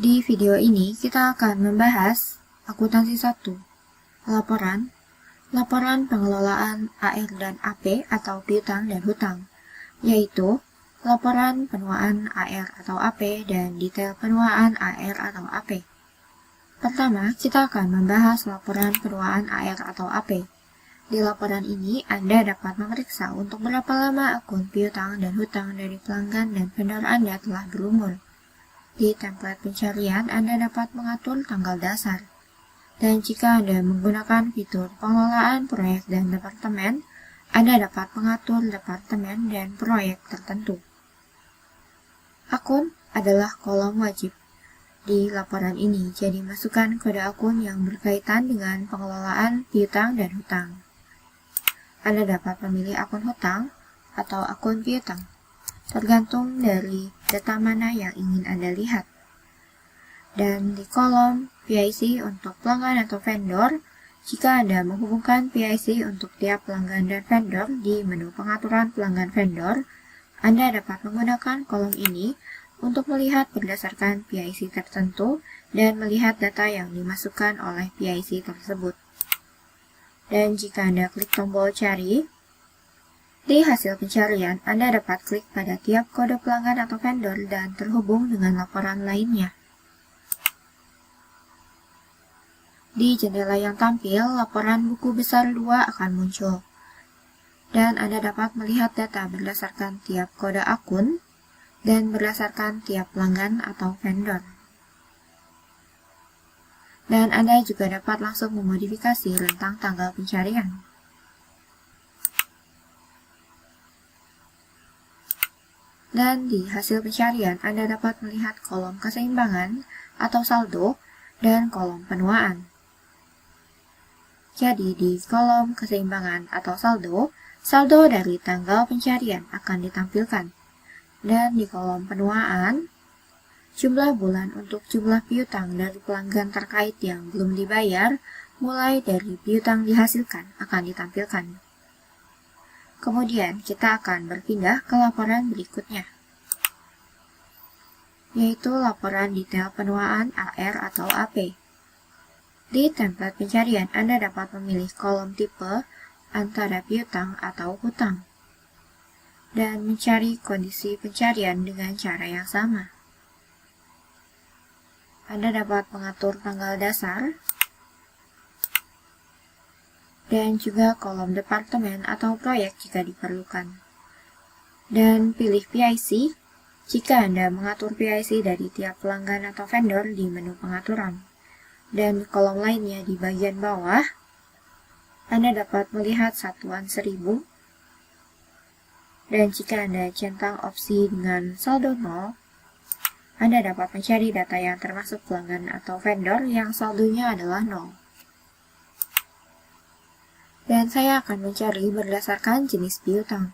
Di video ini kita akan membahas akuntansi 1, laporan pengelolaan AR dan AP atau piutang dan hutang, yaitu laporan penuaan AR atau AP dan detail penuaan AR atau AP. Pertama, kita akan membahas laporan penuaan AR atau AP. Di laporan ini, Anda dapat memeriksa untuk berapa lama akun piutang dan hutang dari pelanggan dan vendor Anda telah berumur. Di template pencarian, Anda dapat mengatur tanggal dasar. Dan jika Anda menggunakan fitur pengelolaan proyek dan departemen, Anda dapat mengatur departemen dan proyek tertentu. Akun adalah kolom wajib di laporan ini, jadi masukkan kode akun yang berkaitan dengan pengelolaan piutang dan hutang. Anda dapat memilih akun hutang atau akun piutang, tergantung dari data mana yang ingin Anda lihat. Dan di kolom PIC untuk pelanggan atau vendor, jika Anda menghubungkan PIC untuk tiap pelanggan dan vendor di menu pengaturan pelanggan vendor, Anda dapat menggunakan kolom ini untuk melihat berdasarkan PIC tertentu dan melihat data yang dimasukkan oleh PIC tersebut. Dan jika Anda klik tombol cari, di hasil pencarian Anda dapat klik pada tiap kode pelanggan atau vendor dan terhubung dengan laporan lainnya. Di jendela yang tampil, laporan buku besar 2 akan muncul. Dan Anda dapat melihat data berdasarkan tiap kode akun dan berdasarkan tiap pelanggan atau vendor. Dan Anda juga dapat langsung memodifikasi rentang tanggal pencarian. Dan di hasil pencarian, Anda dapat melihat kolom keseimbangan atau saldo dan kolom penuaan. Jadi di kolom keseimbangan atau saldo dari tanggal pencarian akan ditampilkan. Dan di kolom penuaan, jumlah bulan untuk jumlah piutang dari pelanggan terkait yang belum dibayar mulai dari piutang dihasilkan akan ditampilkan. Kemudian kita akan berpindah ke laporan berikutnya, yaitu laporan detail penuaan AR atau AP. Di template pencarian, Anda dapat memilih kolom tipe antara piutang atau hutang, dan mencari kondisi pencarian dengan cara yang sama. Anda dapat mengatur tanggal dasar, dan juga kolom departemen atau proyek jika diperlukan. Dan pilih PIC jika Anda mengatur PIC dari tiap pelanggan atau vendor di menu pengaturan. Dan di kolom lainnya di bagian bawah, Anda dapat melihat satuan 1000. Dan jika Anda centang opsi dengan saldo 0, Anda dapat mencari data yang termasuk pelanggan atau vendor yang saldonya adalah 0. Dan saya akan mencari berdasarkan jenis piutang.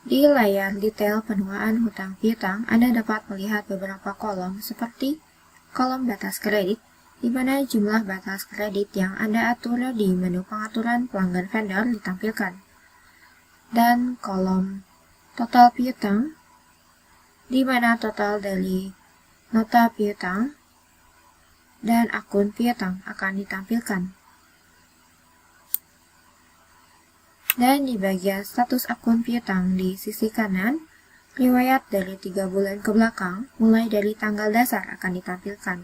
Di layar detail penuaan hutang piutang, Anda dapat melihat beberapa kolom seperti kolom batas kredit, di mana jumlah batas kredit yang Anda atur di menu pengaturan pelanggan vendor ditampilkan. Dan kolom total piutang, di mana total dari nota piutang dan akun piutang akan ditampilkan. Dan di bagian status akun piutang di sisi kanan, riwayat dari 3 bulan ke belakang mulai dari tanggal dasar akan ditampilkan.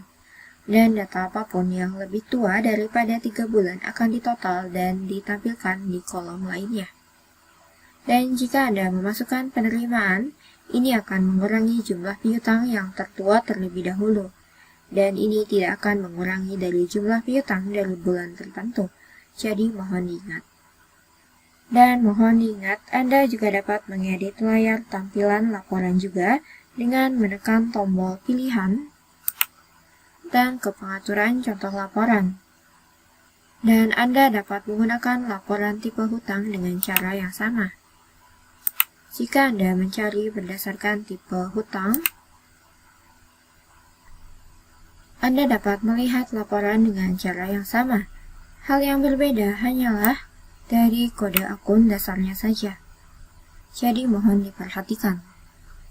Dan data apapun yang lebih tua daripada 3 bulan akan ditotal dan ditampilkan di kolom lainnya. Dan jika Anda memasukkan penerimaan, ini akan mengurangi jumlah piutang yang tertua terlebih dahulu. Dan ini tidak akan mengurangi dari jumlah piutang dari bulan tertentu, jadi mohon diingat. Dan mohon diingat, Anda juga dapat mengedit layar tampilan laporan juga dengan menekan tombol pilihan dan ke pengaturan contoh laporan. Dan Anda dapat menggunakan laporan tipe hutang dengan cara yang sama. Jika Anda mencari berdasarkan tipe hutang, Anda dapat melihat laporan dengan cara yang sama. Hal yang berbeda hanyalah dari kode akun dasarnya saja. Jadi mohon diperhatikan.